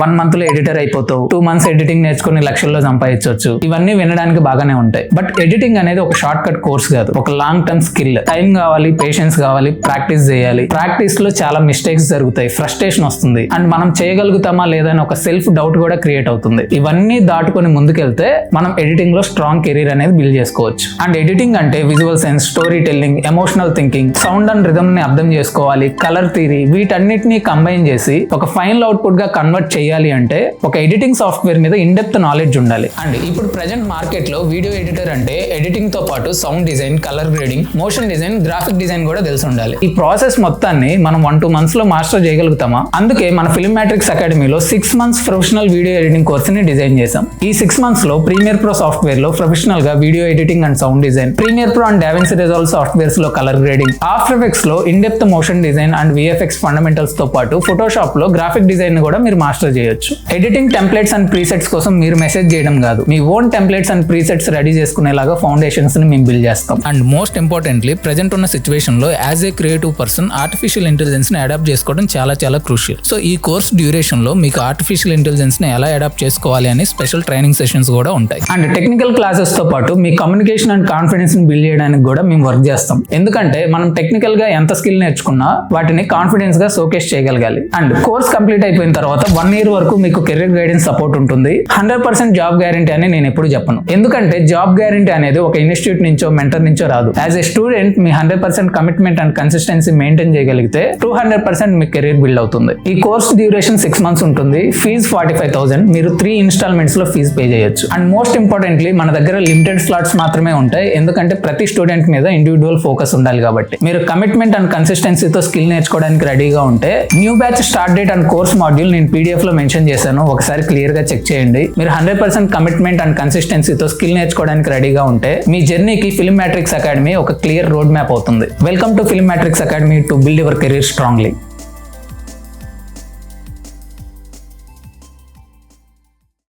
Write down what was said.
1 month లో editor అయిపోతావు, 2 months editing నేర్చుకుని లక్షల్లో సంపాదించవచ్చు. ఇవన్నీ వినడానికి బాగానే ఉంటాయి. బట్ ఎడిటింగ్ అనేది ఒక షార్ట్ కట్ కోర్స్ కాదు, ఒక లాంగ్ టర్మ్ స్కిల్. టైం కావాలి, పేషెన్స్ కావాలి, ప్రాక్టీస్ చేయాలి. ప్రాక్టీస్ లో చాలా మిస్టేక్స్ జరుగుతాయి, ఫ్రస్ట్రేషన్ వస్తుంది, అండ్ మనం చేయగలుగుతామా లేదా అని ఒక సెల్ఫ్ డౌట్ కూడా క్రియేట్ అవుతుంది. ఇవన్నీ దాటుకొని ముందుకెళ్తే మనం ఎడిటింగ్ లో స్ట్రాంగ్ కెరీర్ అనేది బిల్డ్ చేసుకోవచ్చు. అండ్ ఎడిటింగ్ అంటే visual sense, story telling, emotional thinking, sound and rhythm ని అర్థం చేసుకోవాలి, కలర్ థియరీ, వీటన్నిటిని కంబైన్ చేసి ఒక ఫైనల్ అవుట్పుట్ గా కన్వర్ట్ చేయాలి అంటే ఒక ఎడిటింగ్ సాఫ్ట్వేర్ మీద ఇన్ డెప్త్ నాలెడ్జ్ ఉండాలి. అండ్ ఇప్పుడు ప్రెజెంట్ మార్కెట్ లో వీడియో ఎడిటర్ అంటే ఎడిటింగ్ తో పాటు sound design, colour grading, motion design, graphic design కూడా తెలిసి ఉండాలి. ఈ ప్రాసెస్ మొత్తాన్ని మనం 1-2 months లో మాస్టర్ చేయగలుగుతామా? అందుకే మన ఫిల్మ్ మ్యాట్రిక్స్ అకాడమీలో 6 months professional video editing course ని డిజైన్ చేసాం. ఈ 6 months లో ప్రీమియర్ ప్రో సాఫ్ట్వేర్ లో ప్రొఫెషనల్ గా video editing and sound design, Premiere Pro and DaVinci Resolve softwares లో కలర్ గ్రేడింగ్, ఆఫ్టర్ ఎఫెక్ట్స్ లో in depth motion design and VFX fundamentals తో పాటు ఫోటోషాప్ లో గ్రాఫిక్ డిజైన్ ని కూడా మీరు మాస్టర్ చేయొచ్చు. ఎడిటింగ్ టెంప్లెట్స్ అండ్ ప్రీసెట్స్ కోసం మీరు మెసేజ్ చేయడం కాదు, మీ own templates and presets ready చేసుకునేలాగా ఫౌండేషన్స్ ని మేము బిల్డ్ చేస్తాం. అండ్ మోస్ట్ ఇంపార్టెంట్లీ ప్రెజెంట్ ఉన్న సిచ్యువేషన్ లో as a creative person artificial intelligence ని అడాప్ట్ చేసుకోవడం చాలా చాలా క్రూషియల్. సో ఈ కోర్స్ డ్యూరేషన్ లో మీకు ఆర్టిఫిషియల్ ఇంటెలిజెన్స్ ని ఎలా అడాప్ట్ చేసుకోవాలి అని స్పెషల్ ట్రైనింగ్ సెషన్స్ కూడా ఉంటాయి. అండ్ టెక్నికల్ క్లాసెస్ తో పాటు మీ కమ్యూనికేషన్ అండ్ కాన్ఫిడెన్స్ ని బిల్డ్ చేయడానికి కూడా మేము వర్క్ చేస్తాం. ఎందుకంటే మనం టెక్నికల్ గా ఎంత స్కిల్ నేర్చుకున్నా వాటిని కాన్ఫిడెన్స్ గా షోకేస్ చేయగలగాలి. అండ్ కోర్స్ కంప్లీట్ అయిపోయిన తర్వాత 1 year వరకు మీకు కెరీర్ గైడెన్స్ సపోర్ట్ ఉంటుంది. 100% జాబ్ గ్యారంటీ అని నేను ఎప్పుడు చెప్పను, ఎందుకంటే జాబ్ గ్యారంటీ అనేది ఒక ఇన్స్టిట్యూట్ నుంచో మెంటర్ నుంచో రాదు. As a student me 100% commitment and consistency maintain చేయగలిగితే 200% మీ కెరీర్ బిల్డ్ అవుతుంది. ఈ కోర్స్ డ్యూరేషన్ 6 months ఉంటుంది. ఫీజ్ 45,000. మీరు 3 installments లో ఫీజ్ పే చేయొచ్చు. అండ్ మోస్ట్ ఇంపార్టెంట్లీ మన దగ్గర లిమిటెడ్ స్లాట్స్ మాత్రమే ఉంటాయి, ఎందుకంటే ప్రతి స్టూడెంట్ మీద ఇండివిజువల్ ఫోకస్ ఉండాలి కాబట్టి. మీరు కమిట్మెంట్ అండ్ కన్సిస్టెన్సీతో స్కిల్ నేర్చుకోవడానికి రెడీగా ఉంటే new batch start date and course module నేను PDF లో మెన్షన్ చేశాను, ఒకసారి క్లియర్ గా చెక్ చేయండి. మీరు 100% కమిట్మెంట్ అండ్ కన్సిస్టెన్సీతో స్కిల్ నేర్చుకోవడానికి రెడీగా ఉంటే మీ జర్నీకి ఫిల్మ్ మ్యాట్రిక్స్ అకాడమీ ఒక క్లియర్ రోడ్ మ్యాప్ అవుతుంది. Welcome to film matrix academy to build your career strongly.